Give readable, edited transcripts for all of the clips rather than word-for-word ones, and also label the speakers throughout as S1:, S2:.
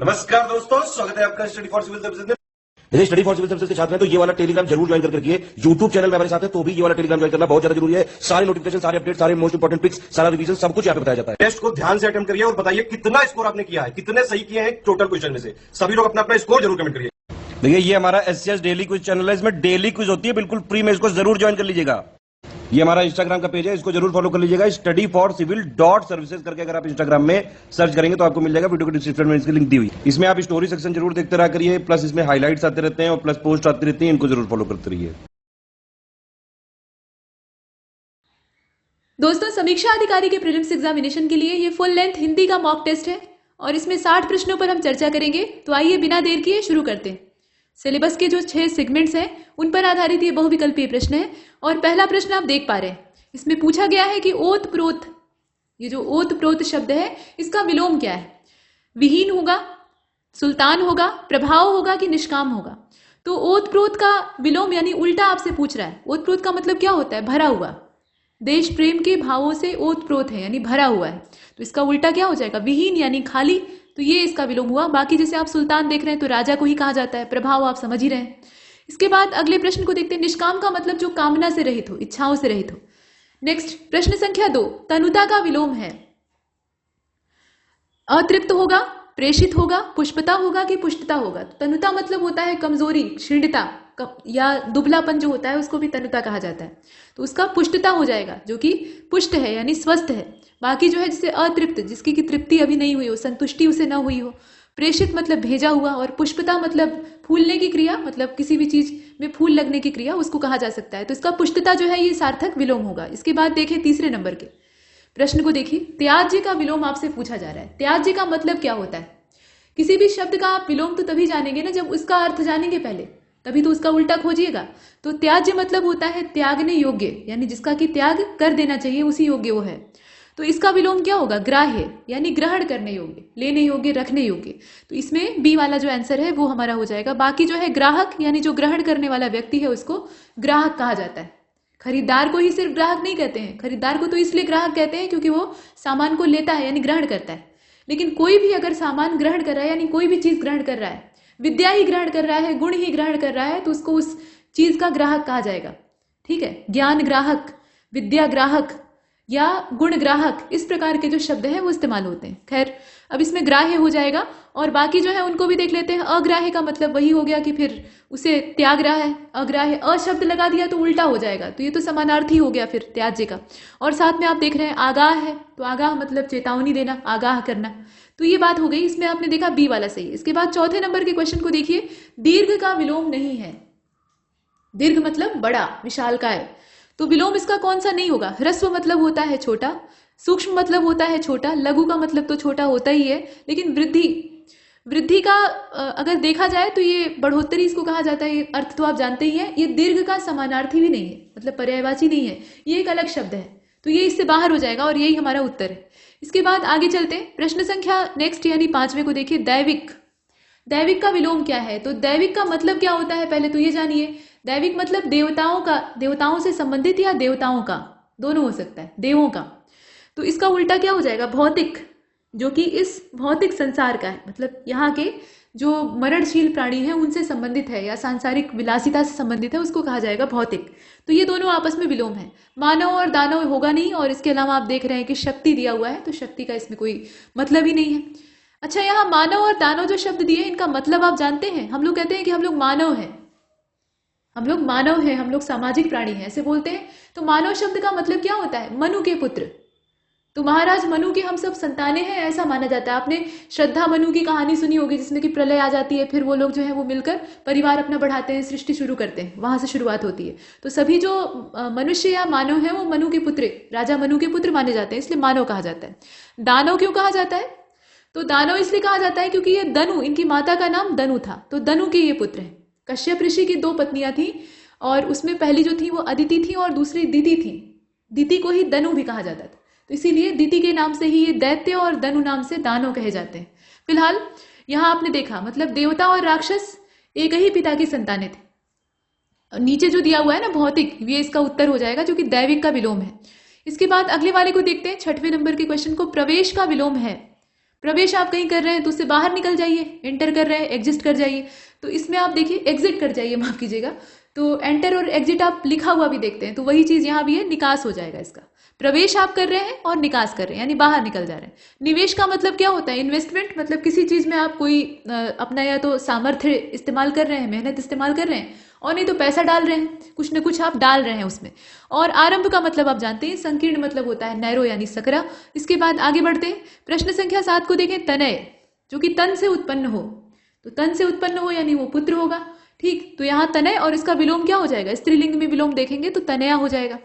S1: नमस्कार दोस्तों, स्वागत है आपका स्टडी फॉर सिविल सर्विसेज में।
S2: यदि स्टडी फॉर सिविल सर्विसेज के छात्र हैं तो ये वाला टेलीग्राम जरूर ज्वाइन करके रखिए। यूट्यूब चैनल में हमारे साथ है तो भी ये वाला टेलीग्राम ज्वाइन करना बहुत ज्यादा जरूरी है। सारे नोटिफिकेशन, सारे अपडेट, सारे मोस्ट इंपोर्टेंट पिक्स, सारा रिवीजन सब कुछ यहाँ पे बताया जाता है।
S1: टेस्ट को ध्यान से अटेम्प्ट करिए और बताइए कितना स्कोर आपने किया है, कितने सही किए हैं टोटल क्वेश्चन में से। सभी लोग अपना अपना स्कोर जरूर कमेंट करिए।
S2: देखिए ये हमारा एससीएस डेली क्विज चैनल है, इसमें डेली क्विज होती है, बिल्कुल फ्री में, इसको जरूर ज्वाइन कर लीजिएगा। ये हमारा इंस्टाग्राम का पेज है, इसको जरूर फॉलो कर लीजिएगा। Study for civil dot services करके अगर आप इंस्टाग्राम में सर्च करेंगे तो आपको मिल जाएगा। वीडियो के डिस्क्रिप्शन में इसकी लिंक दी हुई। इसमें आप स्टोरी सेक्शन जरूर देखते रहा करिए, प्लस इसमें हाईलाइट्स आते रहते हैं और प्लस पोस्ट आती रहती है, इनको जरूर फॉलो करते रहिए।
S3: दोस्तों, समीक्षा अधिकारी के प्रीलिम्स एग्जामिनेशन के लिए ये फुल लेंथ हिंदी का मॉक टेस्ट है और इसमें 60 प्रश्नों पर हम चर्चा करेंगे। तो आइए बिना देर किए शुरू करते हैं। सिलेबस के जो 6 सेगमेंट्स हैं उन पर आधारित ये बहुविकल्पीय प्रश्न है और पहला प्रश्न आप देख पा रहे हैं। इसमें पूछा गया है कि ओत प्रोत, ये जो ओत प्रोत शब्द है इसका विलोम क्या है। विहीन होगा, सुल्तान होगा, प्रभाव होगा कि निष्काम होगा। तो ओत प्रोत का विलोम यानी उल्टा आपसे पूछ रहा है। ओत प्रोत का मतलब क्या होता है? भरा हुआ। देश प्रेम के भावों से ओत प्रोत है यानी भरा हुआ है। तो इसका उल्टा क्या हो जाएगा? विहीन यानी खाली। तो ये इसका विलोम हुआ। बाकी जैसे आप सुल्तान देख रहे हैं तो राजा को ही कहा जाता है। प्रभाव आप समझ ही रहे हैं। इसके बाद अगले प्रश्न को देखते हैं। निष्काम का मतलब जो कामना से रहित हो, इच्छाओं से रहित हो। नेक्स्ट प्रश्न संख्या 2, तनुता का विलोम है। अतृप्त होगा, प्रेषित होगा, पुष्पता होगा कि पुष्टता होगा। तनुता मतलब होता है कमजोरी, क्षीणता या दुबलापन जो होता है उसको भी तनुता कहा जाता है। तो उसका पुष्टता हो जाएगा जो कि पुष्ट है यानी स्वस्थ है। बाकी जो है जैसे अतृप्त, जिसकी की तृप्ति अभी नहीं हुई हो, संतुष्टि उसे न हुई हो। प्रेषित मतलब भेजा हुआ और पुष्पता मतलब फूलने की क्रिया, मतलब किसी भी चीज में फूल लगने की क्रिया, उसको कहा जा सकता है। तो इसका पुष्टता जो है ये सार्थक विलोम होगा। इसके बाद देखें तीसरे नंबर के प्रश्न को। देखिए त्याज्य का विलोम आपसे पूछा जा रहा है। त्याज्य का मतलब क्या होता है? किसी भी शब्द का आप विलोम तो तभी जानेंगे ना जब उसका अर्थ जानेंगे पहले, तभी तो उसका उल्टा खोजिएगा। तो त्याज्य मतलब होता है त्यागने योग्य, यानी जिसका कि त्याग कर देना चाहिए उसी योग्य वो है। तो इसका विलोम क्या होगा? ग्राह्य यानी ग्रहण करने योग्य, लेने योग्य, रखने योग्य। तो इसमें बी वाला जो आंसर है वो हमारा हो जाएगा। बाकी जो है ग्राहक यानी जो ग्रहण करने वाला व्यक्ति है उसको ग्राहक कहा जाता है। खरीदार को ही सिर्फ ग्राहक नहीं कहते हैं। खरीदार को तो इसलिए ग्राहक कहते हैं क्योंकि वो सामान को लेता है यानी ग्रहण करता है। लेकिन कोई भी अगर सामान ग्रहण कर रहा है यानी कोई भी चीज ग्रहण कर रहा है, विद्या ही ग्रहण कर रहा है, गुण ही ग्रहण कर रहा है, तो उसको उस चीज का ग्राहक कहा जाएगा। ठीक है, ज्ञान ग्राहक, विद्या ग्राहक या गुण ग्राहक, इस प्रकार के जो शब्द हैं वो इस्तेमाल होते हैं। खैर अब इसमें ग्राह्य हो जाएगा और बाकी जो है उनको भी देख लेते हैं। अग्राह्य का मतलब वही हो गया कि फिर उसे त्याग रहा है। अग्राह्य अशब्द लगा दिया तो उल्टा हो जाएगा, तो ये तो समानार्थी हो गया फिर त्याज्य का। और साथ में आप देख रहे हैं आगाह है, तो आगाह मतलब चेतावनी देना, आगाह करना। तो ये बात हो गई। इसमें आपने देखा बी वाला सही। इसके बाद चौथे नंबर के क्वेश्चन को देखिए। दीर्घ का विलोम नहीं है। दीर्घ मतलब बड़ा, विशालकाय। तो विलोम इसका कौन सा नहीं होगा? ह्रस्व मतलब होता है छोटा, सूक्ष्म मतलब होता है छोटा, लघु का मतलब तो छोटा होता ही है। लेकिन वृद्धि का अगर देखा जाए तो ये बढ़ोतरी इसको कहा जाता है। ये अर्थ तो आप जानते ही हैं। ये दीर्घ का समानार्थी भी नहीं है, मतलब पर्यायवाची नहीं है, ये एक अलग शब्द है। तो ये इससे बाहर हो जाएगा और यही हमारा उत्तर है। इसके बाद आगे चलते हैं। प्रश्न संख्या नेक्स्ट यानी 5वें को देखिए। दैविक, दैविक का विलोम क्या है? तो दैविक का मतलब क्या होता है पहले तो ये जानिए। दैविक मतलब देवताओं का, देवताओं से संबंधित या देवताओं का, दोनों हो सकता है, देवों का। तो इसका उल्टा क्या हो जाएगा? भौतिक, जो कि इस भौतिक संसार का है, मतलब यहाँ के जो मरणशील प्राणी हैं उनसे संबंधित है या सांसारिक विलासिता से संबंधित है, उसको कहा जाएगा भौतिक। तो ये दोनों आपस में विलोम है। मानव और दानव होगा नहीं। और इसके अलावा आप देख रहे हैं कि शक्ति दिया हुआ है, तो शक्ति का इसमें कोई मतलब ही नहीं है। अच्छा, यहाँ मानव और दानव जो शब्द दिए इनका मतलब आप जानते हैं? हम लोग कहते हैं कि हम लोग मानव हैं, हम लोग मानव हैं, हम लोग सामाजिक प्राणी हैं, ऐसे बोलते हैं। तो मानव शब्द का मतलब क्या होता है? मनु के पुत्र। तो महाराज मनु के हम सब संतानें हैं, ऐसा माना जाता है। आपने श्रद्धा मनु की कहानी सुनी होगी, जिसमें कि प्रलय आ जाती है, फिर वो लोग जो है वो मिलकर परिवार अपना बढ़ाते हैं, सृष्टि शुरू करते हैं, वहां से शुरुआत होती है। तो सभी जो मनुष्य या मानव है वो मनु के पुत्र, राजा मनु के पुत्र माने जाते हैं, इसलिए मानव कहा जाता है। दानव क्यों कहा जाता है? तो दानव इसलिए कहा जाता है क्योंकि ये दनु, इनकी माता का नाम दनु था, तो दनु के ये पुत्र हैं। कश्यप ऋषि की 2 पत्नियां थी और उसमें पहली जो थी वो अदिति थी और दूसरी दिति थी। दिति को ही दनु भी कहा जाता था, तो इसीलिए दिति के नाम से ही ये दैत्य और दनु नाम से दानव कहे जाते हैं। फिलहाल यहाँ आपने देखा, मतलब देवता और राक्षस एक ही पिता की संतानें थे। नीचे जो दिया हुआ है ना भौतिक, ये इसका उत्तर हो जाएगा जो कि दैविक का विलोम है। इसके बाद अगले वाले को देखते हैं, 6वें नंबर के क्वेश्चन को। प्रवेश का विलोम है। प्रवेश आप कहीं कर रहे हैं तो उससे बाहर निकल जाइए, एंटर कर रहे हैं, एग्जिट कर जाइए। तो इसमें आप देखिए एग्जिट कर जाइए, माफ कीजिएगा। तो एंटर और एग्जिट आप लिखा हुआ भी देखते हैं, तो वही चीज यहाँ भी है, निकास हो जाएगा इसका। प्रवेश आप कर रहे हैं और निकास कर रहे हैं, यानी बाहर निकल जा रहे हैं। निवेश का मतलब क्या होता है? इन्वेस्टमेंट, मतलब किसी चीज में आप कोई अपना या तो सामर्थ्य इस्तेमाल कर रहे हैं, मेहनत इस्तेमाल कर रहे हैं, और नहीं तो पैसा डाल रहे हैं, कुछ ना कुछ आप डाल रहे हैं उसमें। और आरंभ का मतलब आप जानते हैं, संकीर्ण मतलब होता है नैरो यानी सकरा। इसके बाद आगे बढ़ते हैं, प्रश्न संख्या 7 को देखें। तनय, जो कि तन से उत्पन्न हो, तो तन से उत्पन्न हो यानी वो पुत्र होगा। ठीक, तो यहाँ तनय और इसका विलोम क्या हो जाएगा? स्त्रीलिंग में विलोम देखेंगे तो तनया हो जाएगा।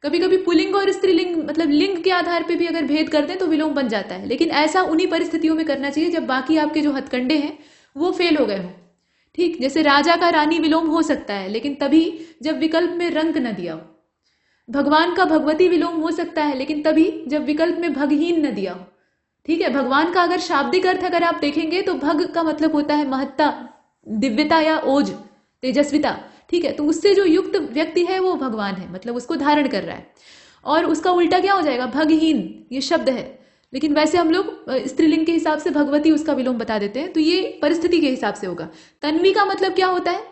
S3: कभी कभी पुल्लिंग और स्त्रीलिंग मतलब लिंग के आधार पे भी अगर भेद कर दें तो विलोम बन जाता है, लेकिन ऐसा उन्हीं परिस्थितियों में करना चाहिए जब बाकी आपके जो हथकंडे हैं वो फेल हो गए हों। ठीक, जैसे राजा का रानी विलोम हो सकता है, लेकिन तभी जब विकल्प में रंग न दिया हो। भगवान का भगवती विलोम हो सकता है, लेकिन तभी जब विकल्प में भगहीन न दिया हो। ठीक है, भगवान का अगर शाब्दिक अर्थ अगर आप देखेंगे तो भग का मतलब होता है महत्ता, दिव्यता या ओज, तेजस्विता। ठीक है, तो उससे जो युक्त व्यक्ति है वो भगवान है, मतलब उसको धारण कर रहा है। और उसका उल्टा क्या हो जाएगा? भगहीन, ये शब्द है, लेकिन वैसे हम लोग स्त्रीलिंग के हिसाब से भगवती उसका विलोम बता देते हैं, तो ये परिस्थिति के हिसाब से होगा। तन्वी का मतलब क्या होता है?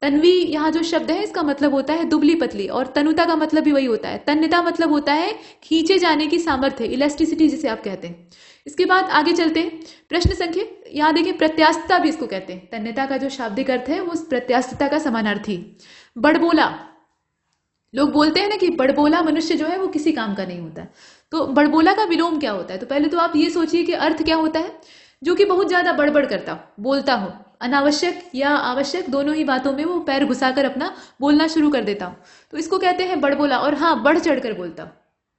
S3: तन्वी यहाँ जो शब्द है इसका मतलब होता है दुबली पतली, और तनुता का मतलब भी वही होता है। तन्यता मतलब होता है खींचे जाने की सामर्थ्य, इलास्टिसिटी जिसे आप कहते हैं। इसके बाद आगे चलते हैं, प्रश्न संख्या, यहाँ देखिए प्रत्यास्थता भी इसको कहते हैं। तन्यता का जो शाब्दिक अर्थ है वो प्रत्यास्थता का समानार्थी। बड़बोला, लोग बोलते हैं ना कि बड़बोला मनुष्य जो है वो किसी काम का नहीं होता। तो बड़बोला का विलोम क्या होता है? तो पहले तो आप ये सोचिए कि अर्थ क्या होता है? जो कि बहुत ज्यादा बड़बड़ करता हो, बोलता हो, अनावश्यक या आवश्यक दोनों ही बातों में वो पैर घुसाकर अपना बोलना शुरू कर देता हो, तो इसको कहते हैं बड़बोला। और हाँ, बढ़ चढ़कर बोलता हो,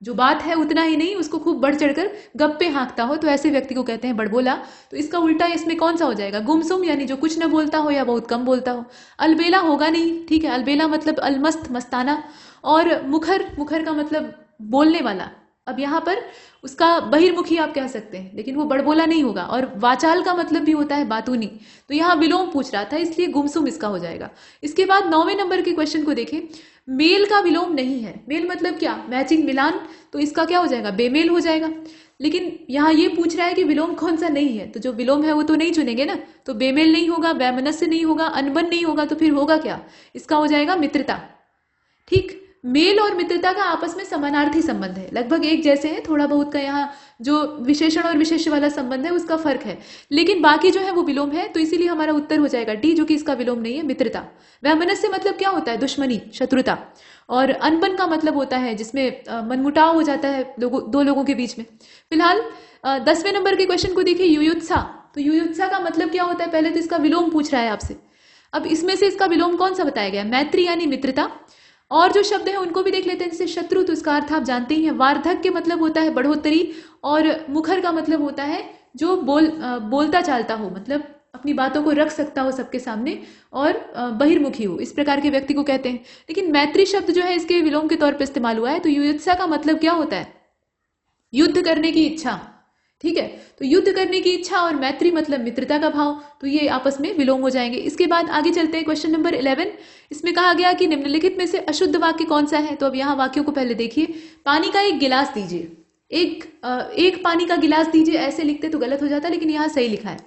S3: जो बात है उतना ही नहीं, उसको खूब बढ़ चढ़कर गप्पे हाँकता हो, तो ऐसे व्यक्ति को कहते हैं बड़बोला। तो इसका उल्टा इसमें कौन सा हो जाएगा? गुमसुम, यानी जो कुछ न बोलता हो या बहुत कम बोलता हो। अलबेला होगा नहीं, ठीक है, अलबेला मतलब अलमस्त, मस्ताना। और मुखर, मुखर का मतलब बोलने वाला। अब यहाँ पर उसका बहिर्मुखी आप कह सकते हैं, लेकिन वो बड़बोला नहीं होगा। और वाचाल का मतलब भी होता है बातूनी, तो यहाँ विलोम पूछ रहा था, इसलिए गुमसुम इसका हो जाएगा। इसके बाद 9वें नंबर के क्वेश्चन को देखें। मेल का विलोम नहीं है। मेल मतलब क्या? मैचिंग, मिलान, तो इसका क्या हो जाएगा? बेमेल हो जाएगा। लेकिन यहाँ ये पूछ रहा है कि विलोम कौन सा नहीं है, तो जो विलोम है वो तो नहीं चुनेंगे ना, तो बेमेल नहीं होगा, वैमनस्य नहीं होगा, अनबन नहीं होगा, तो फिर होगा क्या? इसका हो जाएगा मित्रता। ठीक, मेल और मित्रता का आपस में समानार्थी संबंध है, लगभग एक जैसे है, थोड़ा बहुत का यहाँ जो विशेषण और विशेष्य वाला संबंध है उसका फर्क है, लेकिन बाकी जो है वो विलोम है, तो इसीलिए हमारा उत्तर हो जाएगा डी, जो कि इसका विलोम नहीं है, मित्रता। वैमनस्य मतलब क्या होता है? दुश्मनी, शत्रुता। और अनबन का मतलब होता है जिसमें मनमुटाव हो जाता है दो लोगों के बीच में। फिलहाल 10वें नंबर के क्वेश्चन को देखिए, युयुत्सा। तो युयुत्सा का मतलब क्या होता है? पहले तो इसका विलोम पूछ रहा है आपसे। अब इसमें से इसका विलोम कौन सा बताया गया? मैत्री यानी मित्रता। और जो शब्द है उनको भी देख लेते हैं, जैसे शत्रु, तो इसका अर्थ आप जानते ही हैं। वार्धक्य मतलब होता है बढ़ोतरी, और मुखर का मतलब होता है जो बोलता चालता हो, मतलब अपनी बातों को रख सकता हो सबके सामने, और बहिर्मुखी हो, इस प्रकार के व्यक्ति को कहते हैं। लेकिन मैत्री शब्द जो है इसके विलोम के तौर पर इस्तेमाल हुआ है। तो युयुत्सा का मतलब क्या होता है? युद्ध करने की इच्छा। ठीक है, तो युद्ध करने की इच्छा और मैत्री मतलब मित्रता का भाव, तो ये आपस में विलोम हो जाएंगे। इसके बाद आगे चलते हैं, क्वेश्चन नंबर 11। इसमें कहा गया कि निम्नलिखित में से अशुद्ध वाक्य कौन सा है? तो अब यहाँ वाक्यों को पहले देखिए। पानी का एक गिलास दीजिए, एक पानी का गिलास दीजिए, ऐसे लिखते तो गलत हो जाता, लेकिन यहाँ सही लिखा है।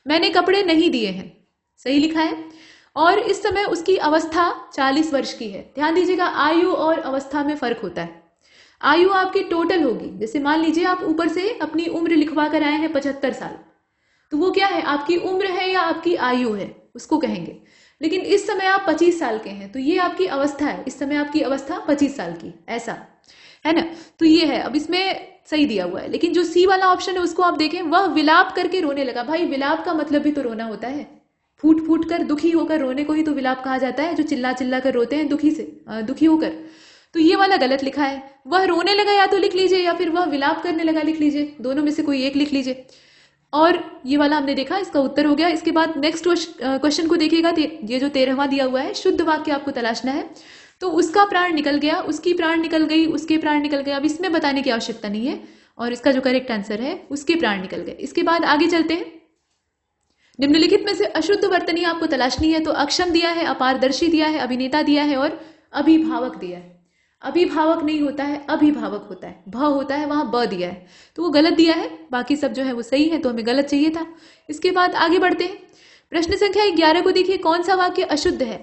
S3: मैंने कपड़े नहीं दिए हैं, सही लिखा है। और इस समय उसकी अवस्था 40 वर्ष की है। ध्यान दीजिएगा, आयु और अवस्था में फर्क होता है। आयु आपकी टोटल होगी, जैसे मान लीजिए आप ऊपर से अपनी उम्र लिखवा कर आए हैं 75 साल, तो वो क्या है? आपकी उम्र है या आपकी आयु है, उसको कहेंगे। लेकिन इस समय आप 25 साल के हैं, तो ये आपकी अवस्था है, इस समय आपकी अवस्था 25 साल की, ऐसा है ना। तो ये है, अब इसमें सही दिया हुआ है। लेकिन जो सी वाला ऑप्शन है उसको आप देखें, वह विलाप करके रोने लगा। भाई, विलाप का मतलब भी तो रोना होता है, फूट फूट कर, दुखी होकर रोने को ही तो विलाप कहा जाता है, जो चिल्ला चिल्ला कर रोते हैं दुखी होकर। तो ये वाला गलत लिखा है। वह रोने लगा या तो लिख लीजिए, या फिर वह विलाप करने लगा लिख लीजिए, दोनों में से कोई एक लिख लीजिए। और ये वाला हमने देखा, इसका उत्तर हो गया। इसके बाद नेक्स्ट क्वेश्चन को देखिएगा, ये जो 13वां दिया हुआ है, शुद्ध वाक्य आपको तलाशना है। तो उसका प्राण निकल गया, उसकी प्राण निकल गई, उसके प्राण निकल गए। अब इसमें बताने की आवश्यकता नहीं है, और इसका जो करेक्ट आंसर है उसके प्राण निकल गए। इसके बाद आगे चलते हैं। निम्नलिखित में से अशुद्ध वर्तनी आपको तलाशनी है। तो अक्षम दिया है, अपारदर्शी दिया है, अभिनेता दिया है, और अभिभावक दिया है। अभिभावक नहीं होता है, अभिभावक होता है, भ होता है, वहां ब दिया है, तो वो गलत दिया है। बाकी सब जो है वो सही है, तो हमें गलत चाहिए था। इसके बाद आगे बढ़ते हैं। प्रश्न संख्या 11 को देखिए, कौन सा वाक्य अशुद्ध है?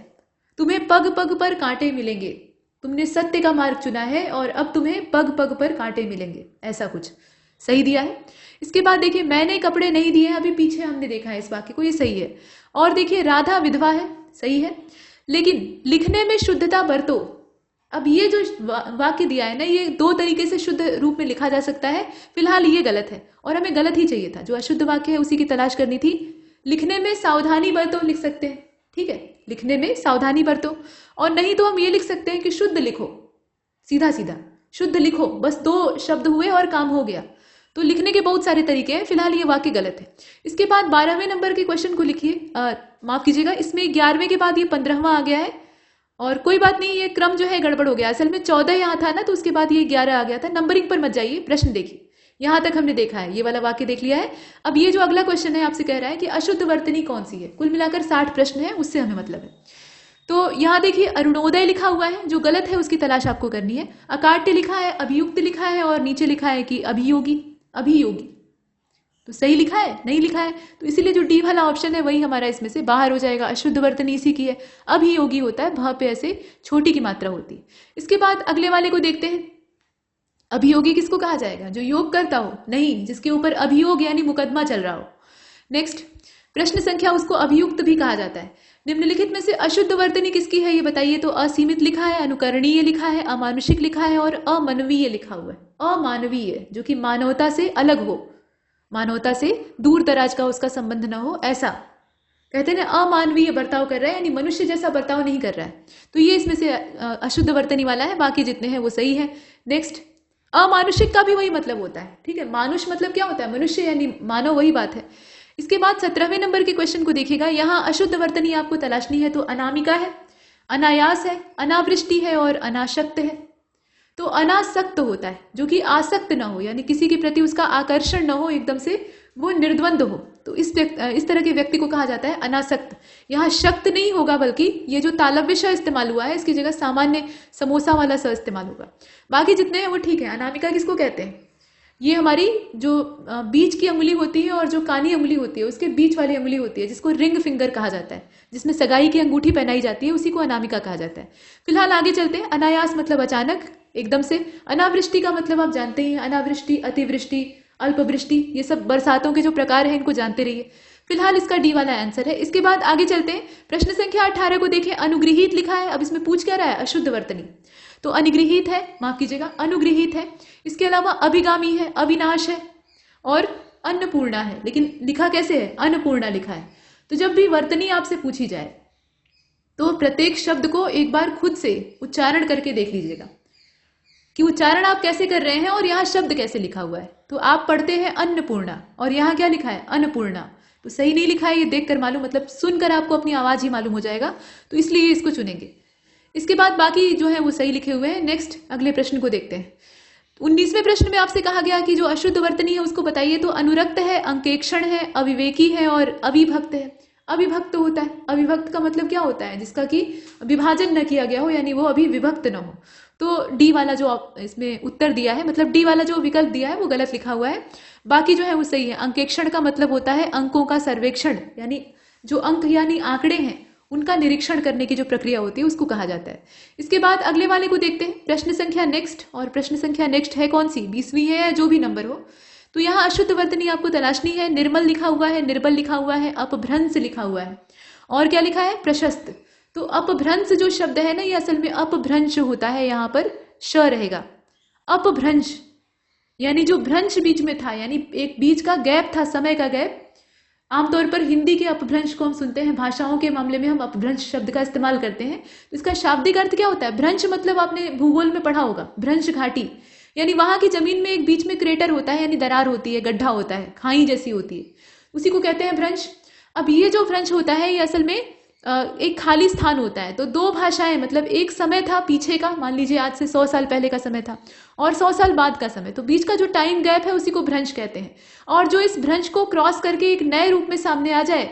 S3: तुम्हें पग पग पर कांटे मिलेंगे। तुमने सत्य का मार्ग चुना है और अब तुम्हें पग पग पर कांटे मिलेंगे, ऐसा कुछ सही दिया है। इसके बाद देखिए, मैंने कपड़े नहीं दिए, अभी पीछे हमने देखा है इस वाक्य को, ये सही है। और देखिए, राधा विधवा है, सही है। लेकिन लिखने में शुद्धता बरतो, अब ये जो वाक्य दिया है ना, ये दो तरीके से शुद्ध रूप में लिखा जा सकता है। फिलहाल ये गलत है और हमें गलत ही चाहिए था, जो अशुद्ध वाक्य है उसी की तलाश करनी थी। लिखने में सावधानी बरतो लिख सकते हैं, ठीक है, लिखने में सावधानी बरतो। और नहीं तो हम ये लिख सकते हैं कि शुद्ध लिखो, सीधा सीधा शुद्ध लिखो, बस 2 शब्द हुए और काम हो गया। तो लिखने के बहुत सारे तरीके हैं, फिलहाल ये वाक्य गलत है। इसके बाद 12वें नंबर के क्वेश्चन को लिखिए, माफ कीजिएगा, इसमें 11वें के बाद ये 15वां आ गया है। और कोई बात नहीं, ये क्रम जो है गड़बड़ हो गया, असल में 14 यहाँ था ना, तो उसके बाद ये 11 आ गया था। नंबरिंग पर मत जाइए, प्रश्न देखिए। यहां तक हमने देखा है, ये वाला वाक्य देख लिया है। अब ये जो अगला क्वेश्चन है आपसे कह रहा है कि अशुद्ध वर्तनी कौन सी है। कुल मिलाकर 60 प्रश्न है, उससे हमें मतलब है। तो यहाँ देखिए, अरुणोदय लिखा हुआ है, जो गलत है उसकी तलाश आपको करनी है। अकाट्य लिखा है, अभियुक्त लिखा है, और नीचे लिखा है कि अभियोगी, अभियोगी। तो सही लिखा है, नहीं लिखा है, तो इसीलिए जो डी वाला ऑप्शन है वही हमारा इसमें से बाहर हो जाएगा। अशुद्ध वर्तनी इसी की है। अभियोगी होता है, भ पे ऐसे छोटी की मात्रा होती है। इसके बाद अगले वाले को देखते हैं। अभियोगी किसको कहा जाएगा? जो योग करता हो, नहीं, जिसके ऊपर अभियोग यानी मुकदमा चल रहा हो। नेक्स्ट प्रश्न संख्या, उसको अभियुक्त भी कहा जाता है। निम्नलिखित में से अशुद्ध वर्तनी किसकी है ये बताइए। तो असीमित लिखा है, अनुकरणीय लिखा है, अमानुषिक लिखा है और अमानवीय लिखा हुआ है। अमानवीय जो कि मानवता से अलग हो, मानवता से दूर दराज का उसका संबंध न हो, ऐसा कहते हैं ना। अमानवीय बर्ताव कर रहा है यानी मनुष्य जैसा बर्ताव नहीं कर रहा है, तो ये इसमें से अशुद्ध वर्तनी वाला है। बाकी जितने हैं वो सही है। नेक्स्ट, अमानुषिक का भी वही मतलब होता है, ठीक है। मानुष मतलब क्या होता है? मनुष्य यानी मानव, वही बात है। इसके बाद 17वें नंबर के क्वेश्चन को देखिएगा। यहाँ अशुद्ध वर्तनी आपको तलाशनी है, तो अनामिका है, अनायास है, अनावृष्टि है और अनाशक्त है। तो अनासक्त होता है जो कि आसक्त ना हो, यानी किसी के प्रति उसका आकर्षण ना हो, एकदम से वो निर्द्वंद हो, तो इस तरह के व्यक्ति को कहा जाता है अनासक्त। यहाँ शक्त नहीं होगा, बल्कि ये जो तालव्य श इस्तेमाल हुआ है इसकी जगह सामान्य समोसा वाला स इस्तेमाल होगा। बाकी जितने हैं वो ठीक है। अनामिका किसको कहते हैं? ये हमारी जो बीच की अंगुली होती है और जो कानी अंगुली होती है उसके बीच वाली अंगुली होती है, जिसको रिंग फिंगर कहा जाता है, जिसमें सगाई की अंगूठी पहनाई जाती है, उसी को अनामिका कहा जाता है। फिलहाल आगे चलते हैं। अनायास मतलब अचानक, एकदम से। अनावृष्टि का मतलब आप जानते ही हैं, अनावृष्टि, अतिवृष्टि, अल्पवृष्टि, ये सब बरसातों के जो प्रकार हैं इनको जानते रहिए। फिलहाल इसका डी वाला आंसर है। इसके बाद आगे चलते हैं। प्रश्न संख्या 18 को देखें। अनुगृहीत लिखा है। अब इसमें पूछ क्या रहा है? अशुद्ध वर्तनी, तो अनुगृहीत है, माफ कीजिएगा, अनुगृहीत है। इसके अलावा अभिगामी है, अविनाश है और अन्नपूर्णा है। लेकिन लिखा कैसे है? अन्नपूर्णा लिखा है। तो जब भी वर्तनी आपसे पूछी जाए तो प्रत्येक शब्द को एक बार खुद से उच्चारण करके देख लीजिएगा कि उच्चारण आप कैसे कर रहे हैं और यहाँ शब्द कैसे लिखा हुआ है। तो आप पढ़ते हैं अन्नपूर्णा और यहाँ क्या लिखा है? अन्नपूर्णा। तो सही नहीं लिखा है, ये देखकर मालूम, मतलब सुनकर आपको अपनी आवाज ही मालूम हो जाएगा, तो इसलिए इसको चुनेंगे। इसके बाद बाकी जो है वो सही लिखे हुए हैं। नेक्स्ट अगले प्रश्न को देखते हैं। 19वें प्रश्न में आपसे कहा गया कि जो अशुद्ध वर्तनी है उसको बताइए। तो अनुरक्त है, अंकेक्षण है, अविवेकी है और अविभक्त है। अविभक्त होता है, अविभक्त का मतलब क्या होता है? जिसका कि विभाजन न किया गया हो, यानी वो अभी विभक्त न हो। तो डी वाला जो इसमें उत्तर दिया है, मतलब डी वाला जो विकल्प दिया है वो गलत लिखा हुआ है। बाकी जो है वो सही है। अंकेक्षण का मतलब होता है अंकों का सर्वेक्षण, यानी जो अंक यानी आंकड़े हैं उनका निरीक्षण करने की जो प्रक्रिया होती है उसको कहा जाता है। इसके बाद अगले वाले को देखते हैं। प्रश्न संख्या नेक्स्ट, और प्रश्न संख्या नेक्स्ट है कौन सी? 20वीं है या जो भी नंबर हो। तो यहाँ अशुद्ध वर्तनी आपको तलाशनी है। निर्मल लिखा हुआ है, निर्बल लिखा हुआ है, अपभ्रंश लिखा हुआ है और क्या लिखा है? प्रशस्त। तो अपभ्रंश जो शब्द है ना, ये असल में अपभ्रंश होता है, यहाँ पर श रहेगा। अपभ्रंश यानी जो भ्रंश बीच में था, यानी एक बीच का गैप था, समय का गैप। आमतौर पर हिंदी के अपभ्रंश को हम सुनते हैं, भाषाओं के मामले में हम अपभ्रंश शब्द का इस्तेमाल करते हैं। तो इसका शाब्दिक अर्थ क्या होता है? भ्रंश मतलब आपने भूगोल में पढ़ा होगा, भ्रंश घाटी, यानी वहां की जमीन में एक बीच में क्रेटर होता है, यानी दरार होती है, गड्ढा होता है, खाई जैसी होती है, उसी को कहते हैं भ्रंश। अब ये जो भ्रंश होता है ये असल में एक खाली स्थान होता है। तो दो भाषाएं, मतलब एक समय था पीछे का, मान लीजिए आज से 100 साल पहले का समय था, और 100 साल बाद का समय, तो बीच का जो टाइम गैप है उसी को भ्रंश कहते हैं। और जो इस भ्रंश को क्रॉस करके एक नए रूप में सामने आ जाए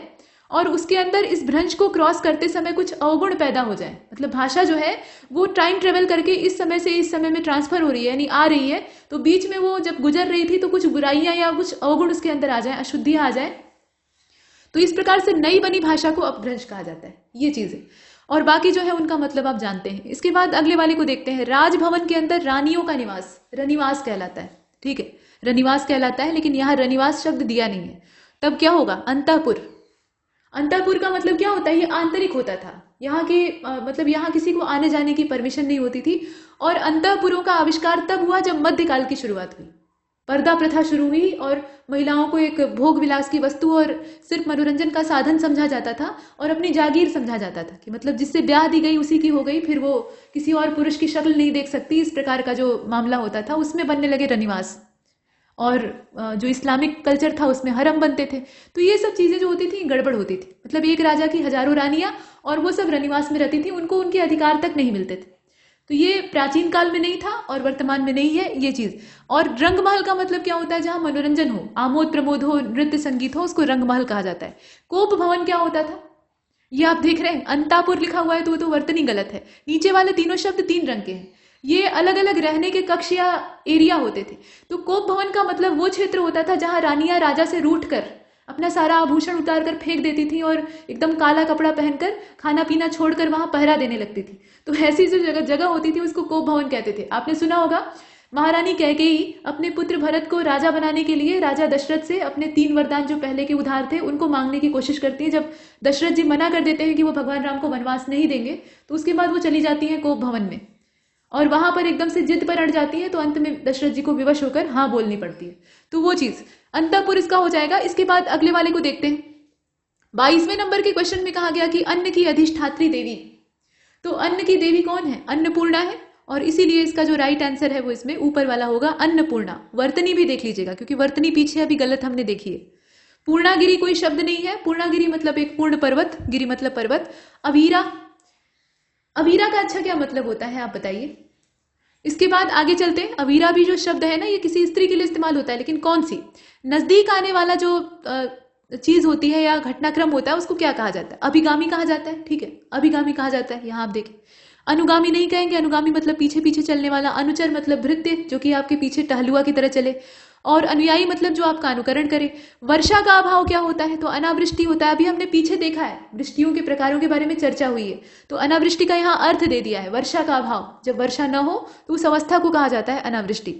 S3: और उसके अंदर इस भ्रंश को क्रॉस करते समय कुछ अवगुण पैदा हो जाए, मतलब भाषा जो है वो टाइम ट्रेवल करके इस समय से इस समय में ट्रांसफर हो रही है, यानी आ रही है, तो बीच में वो जब गुजर रही थी तो कुछ बुराइयां या कुछ अवगुण उसके अंदर आ जाए, अशुद्धियां आ जाए, तो इस प्रकार से नई बनी भाषा को अपभ्रंश कहा जाता है। ये चीज है, और बाकी जो है उनका मतलब आप जानते हैं। इसके बाद अगले वाले को देखते हैं। राजभवन के अंदर रानियों का निवास रनिवास कहलाता है, ठीक है, रनिवास कहलाता है, लेकिन यहाँ रनिवास शब्द दिया नहीं है। तब क्या होगा? अंतःपुर। अंतःपुर का मतलब क्या होता है? ये आंतरिक होता था, यहाँ के मतलब यहाँ किसी को आने जाने की परमिशन नहीं होती थी, और अंतःपुरों का आविष्कार तब हुआ जब मध्यकाल की शुरुआत हुई, पर्दा प्रथा शुरू हुई और महिलाओं को एक भोग विलास की वस्तु और सिर्फ मनोरंजन का साधन समझा जाता था और अपनी जागीर समझा जाता था कि मतलब जिससे ब्याह दी गई उसी की हो गई, फिर वो किसी और पुरुष की शक्ल नहीं देख सकती, इस प्रकार का जो मामला होता था उसमें बनने लगे रनिवास। और जो इस्लामिक कल्चर था उसमें हरम बनते थे। तो ये सब चीजें जो होती थी गड़बड़ होती थी, मतलब एक राजा की हजारों रानियां और वो सब रनिवास में रहती थी, उनको उनके अधिकार तक नहीं मिलते थे। तो ये प्राचीन काल में नहीं था और वर्तमान में नहीं है ये चीज। और रंगमहल का मतलब क्या होता है? जहां मनोरंजन हो, आमोद प्रमोद हो, नृत्य संगीत हो, उसको रंगमहल कहा जाता है। कोप भवन क्या होता था? ये आप देख रहे हैं, अंतापुर लिखा हुआ है तो वो तो वर्तनी गलत है। नीचे वाले तीनों शब्द 3 रंग के हैं, ये अलग अलग रहने के कक्ष या एरिया होते थे। तो कोप भवन का मतलब वो क्षेत्र होता था जहां रानियां राजा से रूठ कर अपना सारा आभूषण उतार कर फेंक देती थी और एकदम काला कपड़ा पहनकर खाना पीना छोड़कर वहां पहरा देने लगती थी। तो ऐसी जो जगह होती थी उसको कोप भवन कहते थे। आपने सुना होगा महारानी कैकेयी अपने पुत्र भरत को राजा बनाने के लिए राजा दशरथ से अपने 3 वरदान जो पहले के उधार थे उनको मांगने की कोशिश करती है। जब दशरथ जी मना कर देते हैं कि वो भगवान राम को वनवास नहीं देंगे, तो उसके बाद वो चली जाती है कोप भवन में और वहां पर एकदम से जिद पर अड़ जाती है, तो अंत में दशरथ जी को विवश होकर हाँ बोलनी पड़ती है। तो वो चीज अंतःपुर इसका हो जाएगा। इसके बाद अगले वाले को देखते हैं। 22वें नंबर के क्वेश्चन में कहा गया कि अन्न की अधिष्ठात्री देवी। तो अन्न की देवी कौन है? अन्नपूर्णा है, और इसीलिए इसका जो राइट आंसर है वो इसमें ऊपर वाला होगा, अन्नपूर्णा। वर्तनी भी देख लीजिएगा क्योंकि वर्तनी पीछे अभी गलत हमने देखी है। पूर्णागिरी कोई शब्द नहीं है, पूर्णागिरी मतलब एक पूर्ण पर्वत, गिरी मतलब पर्वत। अवीरा, अवीरा का अच्छा क्या मतलब होता है आप बताइए। इसके बाद आगे चलते हैं। अवीरा भी जो शब्द है ना, ये किसी स्त्री के लिए इस्तेमाल होता है, लेकिन कौन सी? नजदीक आने वाला जो चीज होती है या घटनाक्रम होता है उसको क्या कहा जाता है? अभिगामी कहा जाता है, ठीक है, अभिगामी कहा जाता है। यहाँ आप देखें, अनुगामी नहीं कहेंगे, अनुगामी मतलब पीछे पीछे चलने वाला। अनुचर मतलब भृत्य, जो कि आपके पीछे टहलुआ की तरह चले। और अनुयायी मतलब जो आपका अनुकरण करे। वर्षा का अभाव क्या होता है? तो अनावृष्टि होता है। अभी हमने पीछे देखा है, वृष्टियों के प्रकारों के बारे में चर्चा हुई है, तो अनावृष्टि का यहाँ अर्थ दे दिया है, वर्षा का अभाव। जब वर्षा न हो तो उस अवस्था को कहा जाता है अनावृष्टि।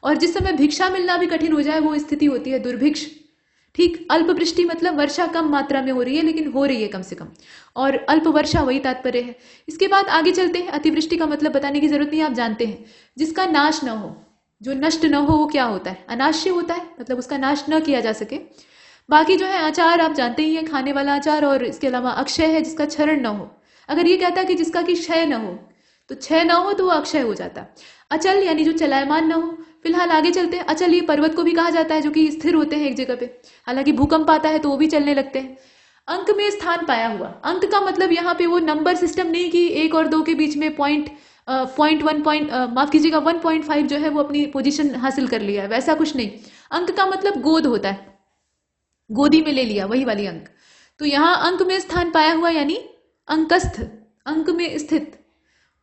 S3: और जिस समय भिक्षा मिलना भी कठिन हो जाए वो स्थिति होती है दुर्भिक्ष, ठीक। अल्पवृष्टि मतलब वर्षा कम मात्रा में हो रही है लेकिन हो रही है कम से कम, और अल्प वर्षा वही तात्पर्य है। इसके बाद आगे चलते हैं। अतिवृष्टि का मतलब बताने की जरूरत नहीं, आप जानते हैं। जिसका नाश न हो, जो नष्ट न हो, वो क्या होता है? अनाश्य होता है, मतलब उसका नाश न किया जा सके। बाकी जो है अचार आप जानते ही हैं, खाने वाला अचार। और इसके अलावा अक्षय है, जिसका क्षरण न हो। अगर ये कहता है कि जिसका कि क्षय न हो, तो क्षय न हो तो वो अक्षय हो जाता। अचल यानी जो चलायमान न हो। फिलहाल आगे चलते हैं। अचल ये पर्वत को भी कहा जाता है जो कि स्थिर होते हैं एक जगह पे, हालांकि भूकंप आता है तो वो भी चलने लगते हैं। अंक में स्थान पाया हुआ। अंक का मतलब यहाँ पे वो नंबर सिस्टम नहीं कि 1 और 2 के बीच में पॉइंट 1.5 जो है वो अपनी पोजीशन हासिल कर लिया है, वैसा कुछ नहीं। अंक का मतलब गोद होता है, गोदी में ले लिया, वही वाली अंक। तो यहाँ अंक में स्थान पाया हुआ यानी अंकस्थ, अंक में स्थित।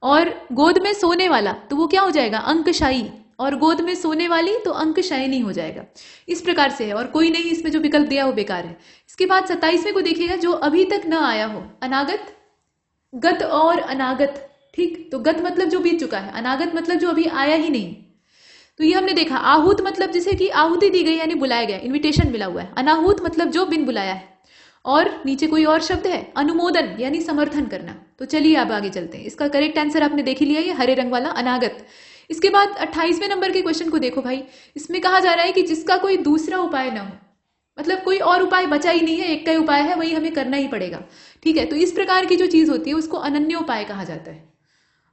S3: और गोद में सोने वाला तो वो क्या हो जाएगा? अंकशायी। और गोद में सोने वाली तो अंकशायिनी हो जाएगा। इस प्रकार से है, और कोई नहीं इसमें जो विकल्प दिया वो बेकार है। इसके बाद 27वें को देखिएगा, जो अभी तक न आया हो। अनागत, गत और अनागत, ठीक। तो गत मतलब जो बीत चुका है, अनागत मतलब जो अभी आया ही नहीं। तो ये हमने देखा। आहूत मतलब जिसे कि आहुति दी गई यानी बुलाया गया, इन्विटेशन मिला हुआ है। अनाहूत मतलब जो बिन बुलाया है। और नीचे कोई और शब्द है, अनुमोदन यानी समर्थन करना। तो चलिए अब आगे चलते हैं। इसका करेक्ट आंसर आपने देख ही लिया, ये हरे रंग वाला अनागत। इसके बाद 28वें नंबर के क्वेश्चन को देखो भाई। इसमें कहा जा रहा है कि जिसका कोई दूसरा उपाय ना हो, मतलब कोई और उपाय बचा ही नहीं है, एक का ही उपाय है, वही हमें करना ही पड़ेगा, ठीक है। तो इस प्रकार की जो चीज होती है उसको अनन्य उपाय कहा जाता है।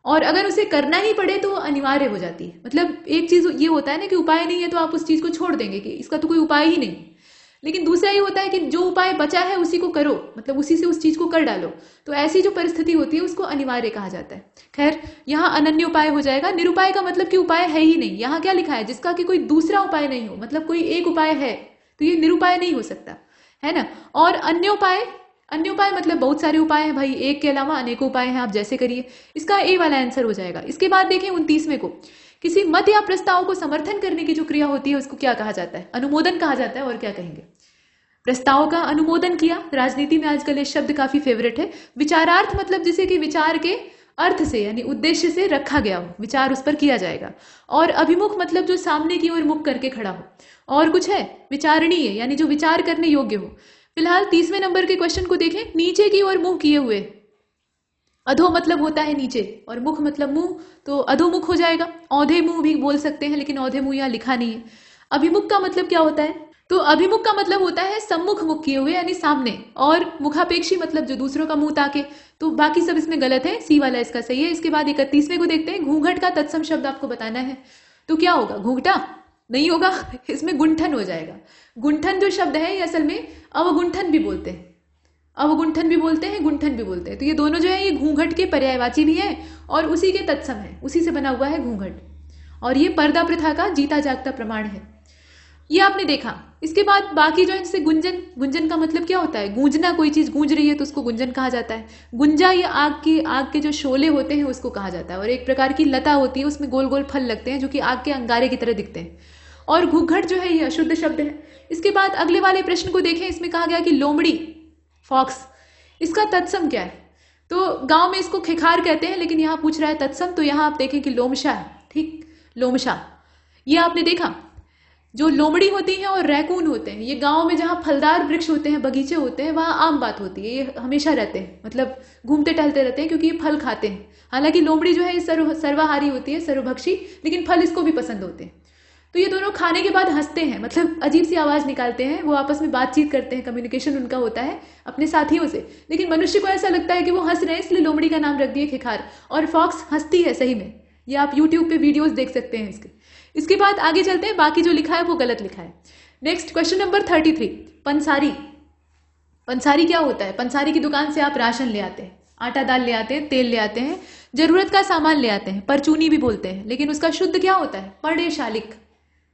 S3: और अगर उसे करना ही पड़े तो वो अनिवार्य हो जाती है। मतलब एक चीज ये होता है ना कि उपाय नहीं है तो आप उस चीज को छोड़ देंगे कि इसका तो कोई उपाय ही नहीं। लेकिन दूसरा ये होता है कि जो उपाय बचा है उसी को करो, मतलब उसी से उस चीज को कर डालो। तो ऐसी जो परिस्थिति होती है उसको अनिवार्य कहा जाता है। खैर, यहाँ अनन्य उपाय हो जाएगा। निरुपाय का मतलब कि उपाय है ही नहीं। यहाँ क्या लिखा है? जिसका कि कोई दूसरा उपाय नहीं हो, मतलब कोई एक उपाय है तो ये निरुपाय नहीं हो सकता, है ना। और अन्य उपाय, अन्य उपाय मतलब बहुत सारे उपाय हैं भाई, एक के अलावा अनेकों उपाय हैं, आप जैसे करिए। इसका ए वाला आंसर हो जाएगा। इसके बाद देखें 29वें को, किसी मत या प्रस्ताव को समर्थन करने की जो क्रिया होती है उसको क्या कहा जाता है? अनुमोदन कहा जाता है। और क्या कहेंगे? प्रस्ताव का अनुमोदन किया। राजनीति में आजकल ये शब्द काफी फेवरेट है। विचारार्थ मतलब जिसे कि विचार के अर्थ से यानी उद्देश्य से रखा गया हो, विचार उस पर किया जाएगा। और अभिमुख मतलब जो सामने की ओर मुख करके खड़ा हो। और कुछ है? विचारणीय यानी जो विचार करने योग्य हो। फिलहाल 30वें नंबर के क्वेश्चन को देखें, नीचे की ओर मुंह किए हुए। अधो मतलब होता है नीचे और मुख मतलब मुंह, तो अधोमुख हो जाएगा। औंधे मुंह भी बोल सकते हैं, लेकिन औंधे मुंह यहाँ लिखा नहीं है। अभिमुख का मतलब क्या होता है? तो अभिमुख का मतलब होता है सम्मुख मुख किए हुए यानी सामने, और मुखापेक्षी मतलब जो दूसरों का मुंह ताके। तो बाकी सब इसमें गलत है, सी वाला इसका सही है। इसके बाद 31वें को देखते हैं, घूंघट का तत्सम शब्द आपको बताना है। तो क्या होगा? घूंघटा नहीं होगा, इसमें गुंठन हो जाएगा। गुंठन जो शब्द है ये असल में अवगुंठन भी बोलते हैं, अवगुंठन भी बोलते हैं, गुंठन भी बोलते हैं। तो ये दोनों जो है ये घूंघट के पर्यायवाची भी है और उसी के तत्सम है, उसी से बना हुआ है घूंघट। और ये पर्दा प्रथा का जीता जागता प्रमाण है, ये आपने देखा। इसके बाद बाकी जो है जैसे गुंजन, गुंजन का मतलब क्या होता है? गूंजना, कोई चीज गूंज रही है तो उसको गुंजन कहा जाता है। गुंजा या आग के जो शोले होते हैं उसको कहा जाता है। और एक प्रकार की लता होती है, उसमें गोल गोल फल लगते हैं जो कि आग के अंगारे की तरह दिखते हैं। और घूंघट जो है ये अशुद्ध शब्द है। इसके बाद अगले वाले प्रश्न को देखें, इसमें कहा गया कि लोमड़ी, फॉक्स, इसका तत्सम क्या है? तो गांव में इसको खेखार कहते हैं, लेकिन यहाँ पूछ रहा है तत्सम, तो यहाँ आप देखें कि लोमशा है। ठीक, लोमशा, ये आपने देखा। जो लोमड़ी होती है और रैकून होते हैं, ये गांव में जहाँ फलदार वृक्ष होते हैं, बगीचे होते हैं, वहाँ आम बात होती है। ये हमेशा रहते हैं, मतलब घूमते टहलते रहते हैं, क्योंकि ये फल खाते हैं। हालांकि लोमड़ी जो है ये सर्वाहारी होती है, सर्वभक्षी, लेकिन फल इसको भी पसंद होते हैं। तो ये दोनों खाने के बाद हंसते हैं, मतलब अजीब सी आवाज निकालते हैं, वो आपस में बातचीत करते हैं, कम्युनिकेशन उनका होता है अपने साथियों से। लेकिन मनुष्य को ऐसा लगता है कि वो हंस रहे हैं, इसलिए लोमड़ी का नाम रख दिए खेखार। और फॉक्स हंसती है सही में, ये आप यूट्यूब पे वीडियोस देख सकते हैं इसके। इसके बाद आगे चलते हैं, बाकी जो लिखा है वो गलत लिखा है। नेक्स्ट क्वेश्चन नंबर 33, पंसारी। पंसारी क्या होता है? पंसारी की दुकान से आप राशन ले आते हैं, आटा दाल ले आते हैं, तेल ले आते हैं, जरूरत का सामान ले आते हैं, परचूनी भी बोलते हैं। लेकिन उसका शुद्ध क्या होता है? पड़े शालिक,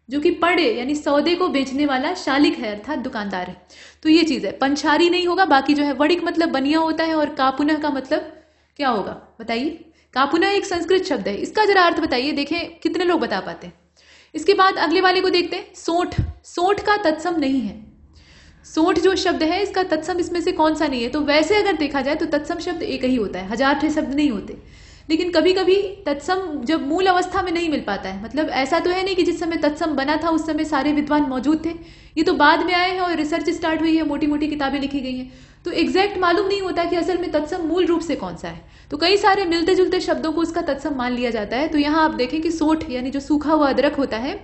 S3: जो कि पड़े यानी सौदे को बेचने वाला शालिक है, अर्थात दुकानदार है। तो ये चीज है, पंसारी नहीं होगा। बाकी जो है वड़िक मतलब बनिया होता है, और कापुनह का मतलब क्या होगा बताइए? कापुनह एक संस्कृत शब्द है, इसका जरा अर्थ बताइए, देखें कितने लोग बता पाते हैं। इसके बाद अगले वाले को देखते हैं, सोंठ। सोंठ का तत्सम नहीं है। सोंठ जो शब्द है इसका तत्सम इसमें से कौन सा नहीं है? तो वैसे अगर देखा जाए तो तत्सम शब्द एक ही होता है, 1000 शब्द नहीं होते। लेकिन कभी कभी तत्सम जब मूल अवस्था में नहीं मिल पाता है, मतलब ऐसा तो है नहीं कि जिस समय तत्सम बना था उस समय सारे विद्वान मौजूद थे, ये तो बाद में आए हैं और रिसर्च स्टार्ट हुई है, मोटी मोटी किताबें लिखी गई हैं, तो एग्जैक्ट मालूम नहीं होता कि असल में तत्सम मूल रूप से कौन सा है। तो कई सारे मिलते जुलते शब्दों को उसका तत्सम मान लिया जाता है। तो यहाँ आप देखें कि सोंठ यानी जो सूखा हुआ अदरक होता है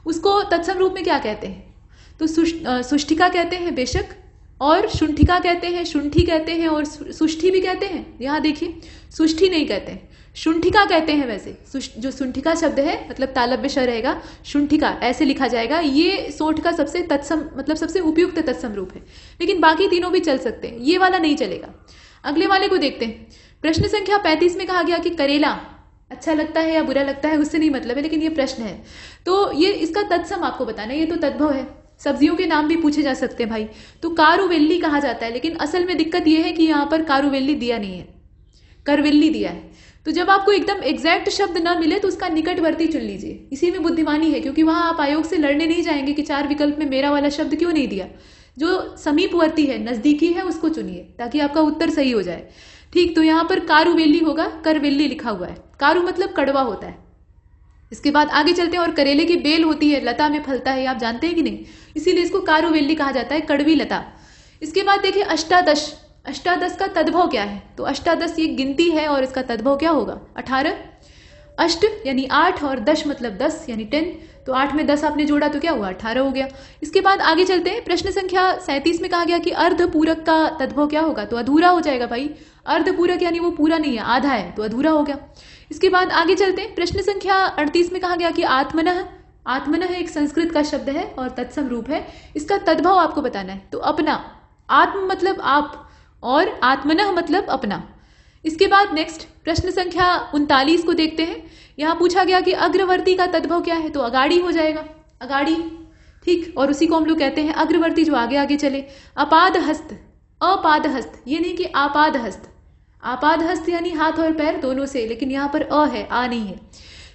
S3: उसको तत्सम रूप में क्या कहते हैं? तो सुष्ठिका कहते हैं बेशक, और शुंठिका कहते हैं, शुंठी कहते हैं, और सुष्ठी भी कहते हैं। यहाँ देखिए सुष्ठी नहीं कहते हैं, शुंठिका कहते हैं। वैसे जो शुंठिका शब्द है मतलब तालव्य श रहेगा, शुंठिका ऐसे लिखा जाएगा। ये सोंठ का सबसे तत्सम मतलब सबसे उपयुक्त तत्सम रूप है, लेकिन बाकी तीनों भी चल सकते हैं, ये वाला नहीं चलेगा। अगले वाले को देखते हैं, प्रश्न संख्या 35 में कहा गया कि करेला अच्छा लगता है या बुरा लगता है, उससे नहीं मतलब है, लेकिन ये प्रश्न है तो ये इसका तत्सम आपको बताना है। ये तो तद्भव है, सब्जियों के नाम भी पूछे जा सकते हैं भाई। तो कारुवेल्ली कहा जाता है, लेकिन असल में दिक्कत यह है कि यहाँ पर कारुवेल्ली दिया नहीं है, करवेल्ली दिया है। तो जब आपको एकदम एग्जैक्ट शब्द ना मिले तो उसका निकटवर्ती चुन लीजिए, इसी में बुद्धिमानी है, क्योंकि वहां आप आयोग से लड़ने नहीं जाएंगे कि 4 विकल्प में मेरा वाला शब्द क्यों नहीं दिया। जो समीपवर्ती है, नजदीकी है, उसको चुनिए ताकि आपका उत्तर सही हो जाए। ठीक, तो यहाँ पर कारुवेल्ली होगा, करवेल्ली लिखा हुआ है। कारू मतलब कड़वा होता है। इसके बाद आगे चलते हैं, और करेले की बेल होती है, लता में फलता है, आप जानते हैं कि नहीं, इसीलिए इसको कारुवेल्ली कहा जाता है, कड़वी लता। इसके बाद देखिए अष्टादश। अष्टादश का तद्भव क्या है? तो अष्टादश ये गिनती है और इसका तद्भव क्या होगा? 18। अष्ट यानी 8 और दश मतलब 10 यानी 10, तो 8 में 10 आपने जोड़ा तो क्या हुआ? 18 हो गया। इसके बाद आगे चलते हैं, प्रश्न संख्या 37 में कहा गया कि अर्धपूरक का तद्भव क्या होगा? तो अधूरा हो जाएगा भाई। अर्धपूरक यानी वो पूरा नहीं है, आधा है, तो अधूरा हो गया। इसके बाद आगे चलते हैं, प्रश्न संख्या 38 में कहा गया कि आत्मनः। आत्मनः एक संस्कृत का शब्द है और तत्सम रूप है, इसका तद्भव आपको बताना है। तो अपना, आत्म मतलब आप, और आत्मनः मतलब अपना। इसके बाद नेक्स्ट प्रश्न संख्या 39 को देखते हैं। यहां पूछा गया कि अग्रवर्ती का तद्भव क्या है? तो अगाड़ी हो जाएगा, अगाड़ी। ठीक, और उसी को हम लोग कहते हैं अग्रवर्ती, जो आगे आगे चले। अपाद हस्त, अपादहस्त, ये नहीं कि आपादहस्त। आपादहस्त यानी हाथ और पैर दोनों से, लेकिन यहाँ पर अ है, आ नहीं है।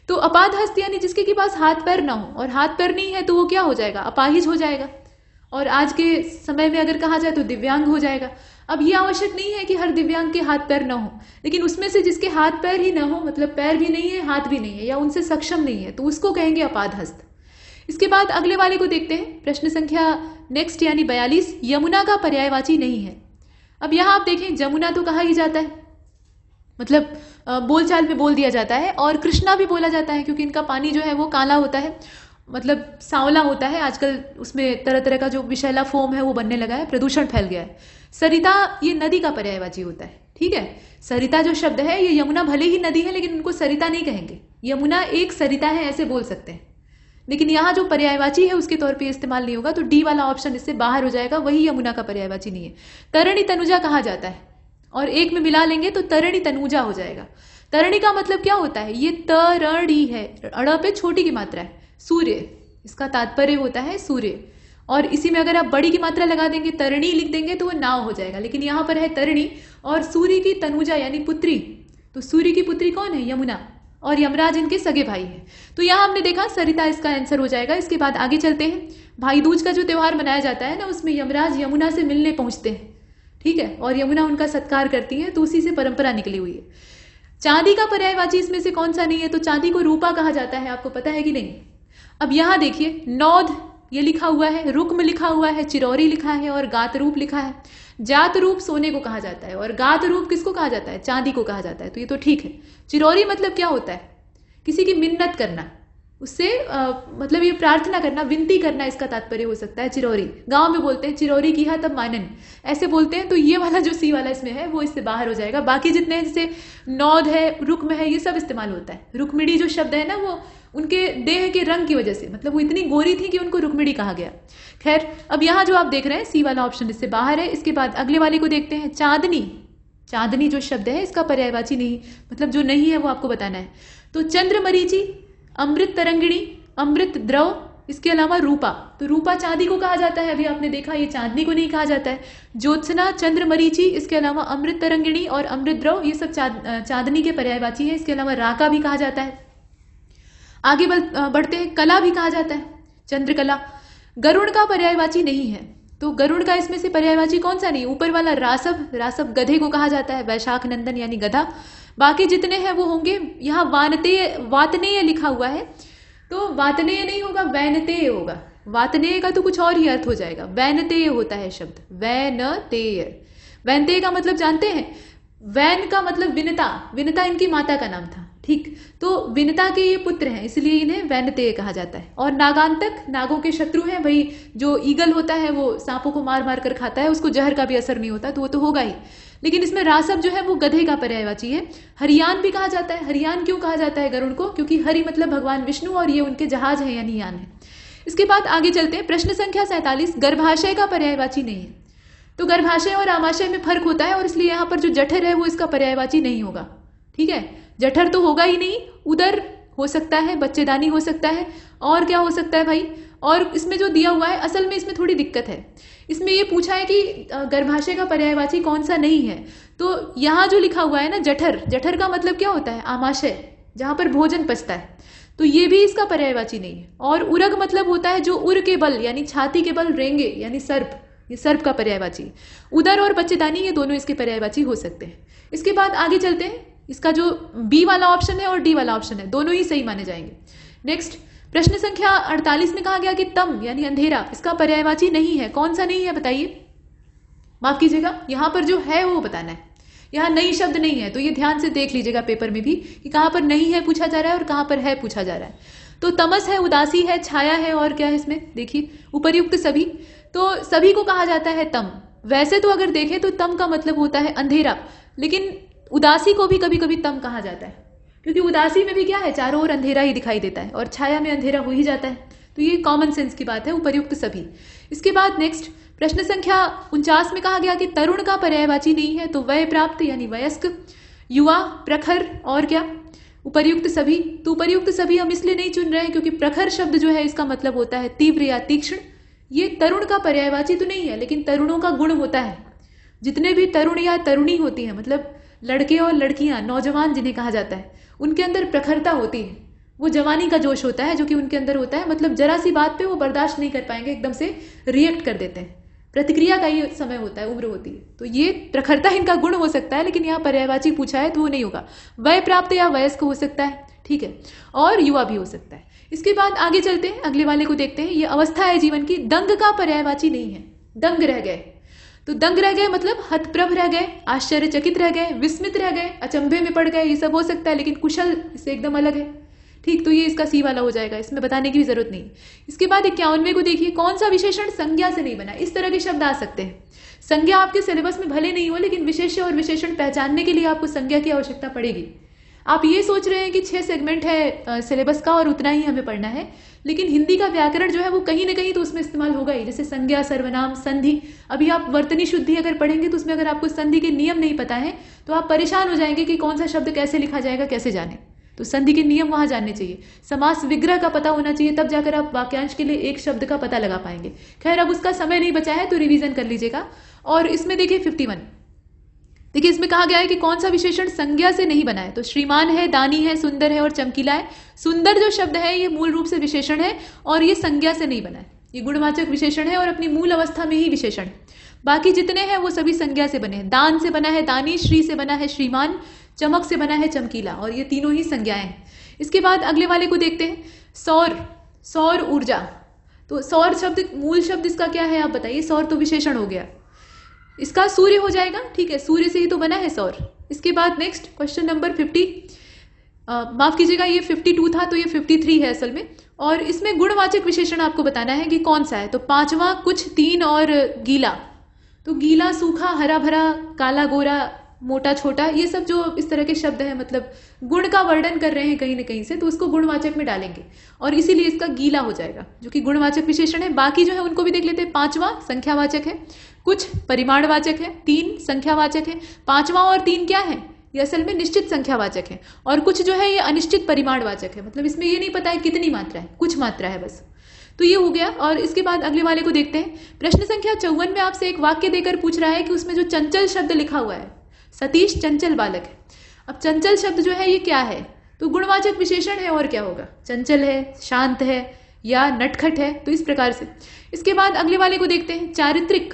S3: तो अपादहस्त यानी जिसके के पास हाथ पैर ना हो, और हाथ पैर नहीं है तो वो क्या हो जाएगा, अपाहिज हो जाएगा, और आज के समय में अगर कहा जाए तो दिव्यांग हो जाएगा। अब ये आवश्यक नहीं है कि हर दिव्यांग के हाथ पैर ना हो, लेकिन उसमें से जिसके हाथ पैर ही ना हो, मतलब पैर भी नहीं है हाथ भी नहीं है या उनसे सक्षम नहीं है, तो उसको कहेंगे अपादहस्त। इसके बाद अगले वाले को देखते हैं, प्रश्न संख्या नेक्स्ट यानी 42, यमुना का पर्यायवाची नहीं है। अब यहाँ आप देखें, जमुना तो कहा ही जाता है, मतलब बोलचाल में बोल दिया जाता है, और कृष्णा भी बोला जाता है क्योंकि इनका पानी जो है वो काला होता है, मतलब सांवला होता है। आजकल उसमें तरह तरह का जो विषैला फोम है वो बनने लगा है, प्रदूषण फैल गया है। सरिता ये नदी का पर्यायवाची होता है, ठीक है। सरिता जो शब्द है, ये यमुना भले ही नदी है लेकिन उनको सरिता नहीं कहेंगे, यमुना एक सरिता है ऐसे बोल सकते हैं, लेकिन यहाँ जो पर्यायवाची है उसके तौर पे इस्तेमाल नहीं होगा, तो डी वाला ऑप्शन इससे बाहर हो जाएगा, वही यमुना का पर्यायवाची नहीं है। तरणी तनुजा कहा जाता है, और एक में मिला लेंगे तो तरणी तनुजा हो जाएगा। तरणी का मतलब क्या होता है, ये तरणी है, अड़ पे छोटी की मात्रा है, सूर्य, इसका तात्पर्य होता है सूर्य, और इसी में अगर आप बड़ी की मात्रा लगा देंगे, तरणी लिख देंगे तो वो नाव हो जाएगा, लेकिन यहाँ पर है तरणी, और सूर्य की तनुजा यानी पुत्री, तो सूर्य की पुत्री कौन है, यमुना, और यमराज इनके सगे भाई हैं। तो यहाँ हमने देखा सरिता इसका आंसर हो जाएगा। इसके बाद आगे चलते हैं, भाई दूज का जो त्योहार मनाया जाता है ना, उसमें यमराज यमुना से मिलने पहुंचते हैं, ठीक है, और यमुना उनका सत्कार करती है, तो उसी से परंपरा निकली हुई है। चांदी का पर्यायवाची इसमें से कौन सा नहीं है, तो चांदी को रूपा कहा जाता है, आपको पता है कि नहीं। अब यहाँ देखिए, नौध ये लिखा हुआ है, रुक्म लिखा हुआ है, चिरौरी लिखा है, और गात रूप लिखा है। जात रूप सोने को कहा जाता है, और गात रूप किसको कहा जाता है, चांदी को कहा जाता है, तो ये तो ठीक है। चिरौरी मतलब क्या होता है, किसी की मिन्नत करना, उससे मतलब ये प्रार्थना करना, विनती करना, इसका तात्पर्य हो सकता है चिरौरी। गांव में बोलते हैं चिरौरी की है तब मानन, ऐसे बोलते हैं, तो ये वाला जो सी वाला इसमें है वो इससे बाहर हो जाएगा। बाकी जितने हैं जैसे नौध है, रुक्म है, ये सब इस्तेमाल होता है। रुक्मिणी जो शब्द है ना, वो उनके देह के रंग की वजह से, मतलब वो इतनी गोरी थी कि उनको रुक्मिणी कहा गया। खैर, अब यहाँ जो आप देख रहे हैं सी वाला ऑप्शन इससे बाहर है। इसके बाद अगले वाले को देखते हैं, चांदनी। चांदनी जो शब्द है इसका पर्यायवाची नहीं, मतलब जो नहीं है वो आपको बताना है। तो चंद्रमरीचि, अमृत तरंगिणी, अमृत द्रव, इसके अलावा रूपा, तो रूपा चांदी को कहा जाता है, अभी आपने देखा, ये चांदनी को नहीं कहा जाता है। ज्योत्सना, चंद्रमरीचि, इसके अलावा अमृत तरंगिणी और अमृत द्रव, ये सब चांदनी के पर्यायवाची है। इसके अलावा राका भी कहा जाता है। आगे बढ़ते हैं, कला भी कहा जाता है, चंद्रकला। गरुड़ का पर्यायवाची नहीं है, तो गरुड़ का इसमें से पर्यायवाची कौन सा नहीं, ऊपर वाला रासव, रासव गधे को कहा जाता है, वैशाख नंदन यानी गधा। बाकी जितने हैं वो होंगे। यहाँ वातनेय लिखा हुआ है, तो वातनेय नहीं होगा, वैनतेय होगा। वातनेय का तो कुछ और ही अर्थ हो जाएगा, वैनतेय होता है शब्द, वैनतेय। वैनतेय का मतलब जानते हैं, वैन का मतलब विनता, विनता इनकी माता का नाम था, ठीक, तो विनता के ये पुत्र हैं, इसलिए इन्हें वैनतेय कहा जाता है। और नागांतक, नागों के शत्रु हैं, भाई जो ईगल होता है वो सांपों को मार मार कर खाता है, उसको जहर का भी असर नहीं होता, तो वो तो होगा ही। लेकिन इसमें रासव जो है वो गधे का पर्यायवाची है। हरियान भी कहा जाता है। हरियान क्यों कहा जाता है गरुड़ को, क्योंकि हरि मतलब भगवान विष्णु, और ये उनके जहाज है यानी यान है। इसके बाद आगे चलते हैं, प्रश्न संख्या 47, गर्भाशय का पर्यायवाची नहीं है। तो गर्भाशय और आमाशय में फर्क होता है, और इसलिए यहाँ पर जो जठर है वो इसका पर्यायवाची नहीं होगा, ठीक है। जठर तो होगा ही नहीं, उदर हो सकता है, बच्चेदानी हो सकता है, और क्या हो सकता है भाई। और इसमें जो दिया हुआ है, असल में इसमें थोड़ी दिक्कत है, इसमें ये पूछा है कि गर्भाशय का पर्यायवाची कौन सा नहीं है, तो यहाँ जो लिखा हुआ है ना जठर, जठर का मतलब क्या होता है, आमाशय, जहां पर भोजन पचता है, तो ये भी इसका पर्यायवाची नहीं है। और उरग मतलब होता है जो उर के बल यानी छाती के बल रेंगे यानी सर्प, ये सर्प का पर्यायवाची। उदर और बच्चेदानी ये दोनों इसके पर्यायवाची हो सकते हैं। इसके बाद आगे चलते हैं, इसका जो बी वाला ऑप्शन है और डी वाला ऑप्शन है दोनों ही सही माने जाएंगे। नेक्स्ट, प्रश्न संख्या 48 में कहा गया कि तम यानी अंधेरा, इसका पर्यायवाची नहीं है। कौन सा नहीं है बताइए, माफ कीजिएगा, यहां पर जो है वो बताना है, यहाँ नहीं शब्द नहीं है, तो ये ध्यान से देख लीजिएगा पेपर में भी कि कहां पर नहीं है पूछा जा रहा है और कहां पर है पूछा जा रहा है। तो तमस है, उदासी है, छाया है, और क्या है इसमें देखिए उपर्युक्त सभी, तो सभी को कहा जाता है तम। वैसे तो अगर देखें तो तम का मतलब होता है अंधेरा, लेकिन उदासी को भी कभी कभी तम कहा जाता है, क्योंकि उदासी में भी क्या है, चारों ओर अंधेरा ही दिखाई देता है, और छाया में अंधेरा हो ही जाता है, तो ये कॉमन सेंस की बात है, उपर्युक्त सभी। इसके बाद नेक्स्ट, प्रश्न संख्या 49 में कहा गया कि तरुण का पर्यायवाची नहीं है, तो वय प्राप्त यानी वयस्क, युवा, प्रखर, और क्या उपर्युक्त सभी। तो उपर्युक्त सभी हम इसलिए नहीं चुन रहे हैं क्योंकि प्रखर शब्द जो है इसका मतलब होता है तीव्र या तीक्ष्ण, ये तरुण का पर्यायवाची तो नहीं है, लेकिन तरुणों का गुण होता है, जितने भी तरुण या तरुणी होती हैं, मतलब लड़के और लड़कियां, नौजवान जिन्हें कहा जाता है, उनके अंदर प्रखरता होती है, वो जवानी का जोश होता है जो कि उनके अंदर होता है। मतलब जरा सी बात पे वो बर्दाश्त नहीं कर पाएंगे, एकदम से रिएक्ट कर देते हैं, प्रतिक्रिया का ये समय होता है, उम्र होती है। तो ये प्रखरता इनका गुण हो सकता है, लेकिन यहाँ पर्यायवाची पूछा है तो वो नहीं होगा। वय प्राप्त या वयस्क हो सकता है, ठीक है, और युवा भी हो सकता है। इसके बाद आगे चलते हैं, अगले वाले को देखते हैं। ये अवस्था है जीवन की। दंग का पर्यायवाची नहीं है, दंग रह गए। तो दंग रह गए मतलब हतप्रभ रह गए, आश्चर्यचकित रह गए, विस्मित रह गए, अचंभे में पड़ गए, ये सब हो सकता है, लेकिन कुशल इससे एकदम अलग है, ठीक। तो ये इसका सी वाला हो जाएगा, इसमें बताने की भी जरूरत नहीं। इसके बाद 51वें को देखिए, कौन सा विशेषण संज्ञा से नहीं बना। इस तरह के शब्द आ सकते हैं। संज्ञा आपके सिलेबस में भले नहीं हो, लेकिन विशेष्य और विशेषण पहचानने के लिए आपको संज्ञा की आवश्यकता पड़ेगी। आप ये सोच रहे हैं कि 6 सेगमेंट है सिलेबस का और उतना ही हमें पढ़ना है, लेकिन हिंदी का व्याकरण जो है वो कहीं ना कहीं तो उसमें इस्तेमाल होगा ही, जैसे संज्ञा, सर्वनाम, संधि। अभी आप वर्तनी शुद्धि अगर पढ़ेंगे तो उसमें अगर आपको संधि के नियम नहीं पता है तो आप परेशान हो जाएंगे कि कौन सा शब्द कैसे लिखा जाएगा, कैसे जाने। तो संधि के नियम वहां जानने चाहिए, समास विग्रह का पता होना चाहिए, तब जाकर आप वाक्यांश के लिए एक शब्द का पता लगा पाएंगे। खैर, अब उसका समय नहीं बचा है तो रिवीजन कर लीजिएगा। और इसमें देखिए 51, देखिए इसमें कहा गया है कि कौन सा विशेषण संज्ञा से नहीं बना है। तो श्रीमान है, दानी है, सुंदर है और चमकीला है। सुंदर जो शब्द है ये मूल रूप से विशेषण है और ये संज्ञा से नहीं बना है, ये गुणवाचक विशेषण है और अपनी मूल अवस्था में ही विशेषण है। बाकी जितने हैं वो सभी संज्ञा से बने हैं। दान से बना है दानी, श्री से बना है श्रीमान, चमक से बना है चमकीला, और ये तीनों ही संज्ञाएं हैं। इसके बाद अगले वाले को देखते हैं, सौर, सौर ऊर्जा। तो सौर शब्द, मूल शब्द इसका क्या है आप बताइए। सौर तो विशेषण हो गया, इसका सूर्य हो जाएगा, ठीक है, सूर्य से ही तो बना है सौर। इसके बाद नेक्स्ट क्वेश्चन नंबर 50, माफ कीजिएगा ये 52 था तो ये 53 है असल में। और इसमें गुणवाचक विशेषण आपको बताना है कि कौन सा है। तो 5वां कुछ, 3 और गीला। तो गीला, सूखा, हरा भरा, काला गोरा, मोटा छोटा, ये सब जो इस तरह के शब्द हैं, मतलब गुण का वर्णन कर रहे हैं कहीं ना कहीं से, तो उसको गुणवाचक में डालेंगे और इसीलिए इसका गीला हो जाएगा, जो कि गुणवाचक विशेषण है। बाकी जो है उनको भी देख लेते हैं। 5वां संख्यावाचक है, कुछ परिमाणवाचक है, 3 संख्यावाचक है। 5वां और 3 क्या है, ये असल में निश्चित संख्यावाचक है, और कुछ जो है ये अनिश्चित परिमाणवाचक है, मतलब इसमें ये नहीं पता है कितनी मात्रा है, कुछ मात्रा है बस। तो ये हो गया। और इसके बाद अगले वाले को देखते हैं। प्रश्न संख्या 54 में आपसे एक वाक्य देकर पूछ रहा है कि उसमें जो चंचल शब्द लिखा हुआ है, सतीश चंचल बालक है। अब चंचल शब्द जो है ये क्या है, तो गुणवाचक विशेषण है और क्या होगा, चंचल है, शांत है या नटखट है, तो इस प्रकार से। इसके बाद अगले वाले को देखते हैं। चारित्रिक,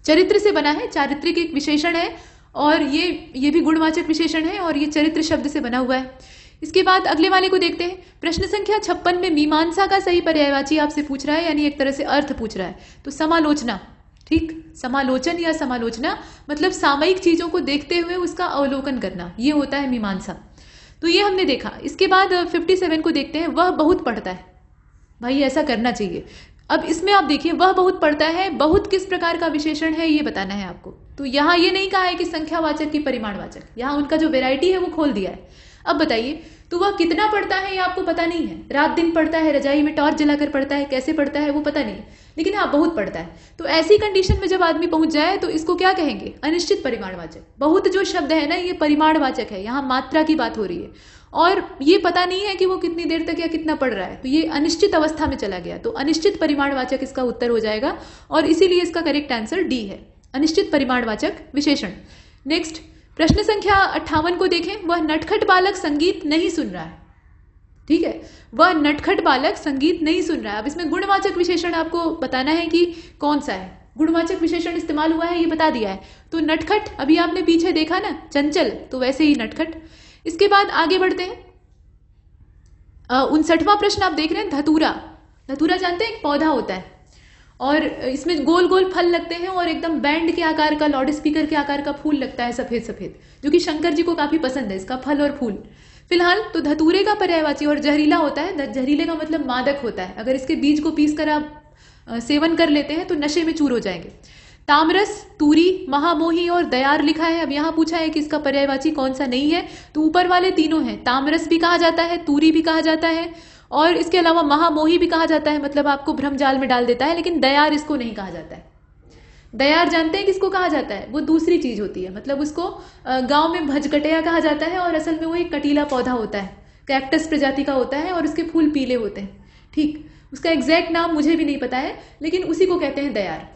S3: चरित्र से बना है, चारित्रिक एक विशेषण है और ये भी गुणवाचक विशेषण है और ये चरित्र शब्द से बना हुआ है। इसके बाद अगले वाले को देखते हैं। प्रश्न संख्या 56 में मीमांसा का सही पर्यायवाची आपसे पूछ रहा है, यानी एक तरह से अर्थ पूछ रहा है। तो समालोचना, ठीक, समालोचन या समालोचना मतलब सामयिक चीजों को देखते हुए उसका अवलोकन करना, ये होता है मीमांसा। तो ये हमने देखा। इसके बाद 57 को देखते हैं। वह बहुत पढ़ता है, भाई ऐसा करना चाहिए। अब इसमें आप देखिए, वह बहुत पढ़ता है, बहुत किस प्रकार का विशेषण है ये बताना है आपको। तो यहाँ ये नहीं कहा है कि संख्यावाचक की परिमाणवाचक, यहाँ उनका जो वेराइटी है वो खोल दिया है। अब बताइए, तो वह कितना पढ़ता है ये आपको पता नहीं है, रात दिन पढ़ता है, रजाई में टॉर्च जलाकर पढ़ता है, कैसे पढ़ता है वो पता नहीं, लेकिन हाँ बहुत पढ़ता है। तो ऐसी कंडीशन में जब आदमी पहुंच जाए तो इसको क्या कहेंगे, अनिश्चित परिमाणवाचक। बहुत जो शब्द है ना ये परिमाणवाचक है, यहाँ मात्रा की बात हो रही है और ये पता नहीं है कि वो कितनी देर तक या कितना पढ़ रहा है, तो ये अनिश्चित अवस्था में चला गया। तो अनिश्चित परिमाणवाचक इसका उत्तर हो जाएगा और इसीलिए इसका करेक्ट आंसर डी है, अनिश्चित परिमाणवाचक विशेषण। नेक्स्ट प्रश्न संख्या 58 को देखें। वह नटखट बालक संगीत नहीं सुन रहा है, ठीक है, वह नटखट बालक संगीत नहीं सुन रहा है। अब इसमें गुणवाचक विशेषण आपको बताना है कि कौन सा है, गुणवाचक विशेषण इस्तेमाल हुआ है ये बता दिया है। तो नटखट अभी आपने पीछे देखा ना, चंचल, तो वैसे ही नटखट। इसके बाद आगे बढ़ते हैं। 59वां प्रश्न आप देख रहे हैं। धतूरा, धतूरा जानते हैं एक पौधा होता है और इसमें गोल गोल फल लगते हैं और एकदम बैंड के आकार का, लाउड स्पीकर के आकार का फूल लगता है, सफेद सफेद, जो कि शंकर जी को काफी पसंद है इसका फल और फूल। फिलहाल तो धतूरे का पर्यायवाची और जहरीला होता है। जहरीले का मतलब मादक होता है, अगर इसके बीज को पीस कर आप सेवन कर लेते हैं तो नशे में चूर हो जाएंगे। तामरस, तूरी, महामोही और दयार लिखा है। अब यहाँ पूछा है कि इसका पर्यायवाची कौन सा नहीं है, तो ऊपर वाले तीनों हैं। तामरस भी कहा जाता है, तूरी भी कहा जाता है और इसके अलावा महामोही भी कहा जाता है, मतलब आपको भ्रम जाल में डाल देता है, लेकिन दयार इसको नहीं कहा जाता है। दयार जानते हैं किसको कहा जाता है, वो दूसरी चीज होती है, मतलब उसको गांव में भजकटिया कहा जाता है और असल में वो एक कटीला पौधा होता है, कैक्टस प्रजाति का होता है और उसके फूल पीले होते हैं, ठीक। उसका एग्जैक्ट नाम मुझे भी नहीं पता है, लेकिन उसी को कहते हैं दयार।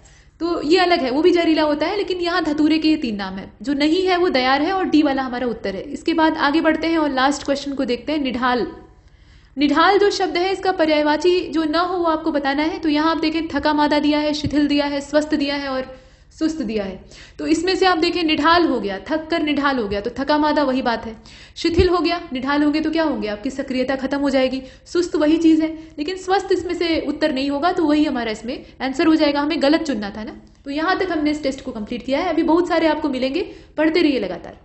S3: तो ये अलग है, वो भी जहरीला होता है, लेकिन यहाँ धतूरे के ये 3 नाम है। जो नहीं है वो दयार है और डी वाला हमारा उत्तर है। इसके बाद आगे बढ़ते हैं और लास्ट क्वेश्चन को देखते हैं। निढाल। निढाल जो शब्द है इसका पर्यायवाची जो न हो वो आपको बताना है। तो यहाँ आप देखें थका मादा दिया है, शिथिल दिया है, स्वस्थ दिया है और सुस्त दिया है। तो इसमें से आप देखें निढाल हो गया, थक कर निढाल हो गया, तो थका मादा वही बात है। शिथिल हो गया, निढाल होंगे तो क्या होंगे, आपकी सक्रियता खत्म हो जाएगी। सुस्त वही चीज है, लेकिन स्वस्थ इसमें से उत्तर नहीं होगा, तो वही हमारा इसमें आंसर हो जाएगा। हमें गलत चुनना था ना। तो यहां तक हमने इस टेस्ट को कंप्लीट किया है। अभी बहुत सारे आपको मिलेंगे, पढ़ते रहिए लगातार।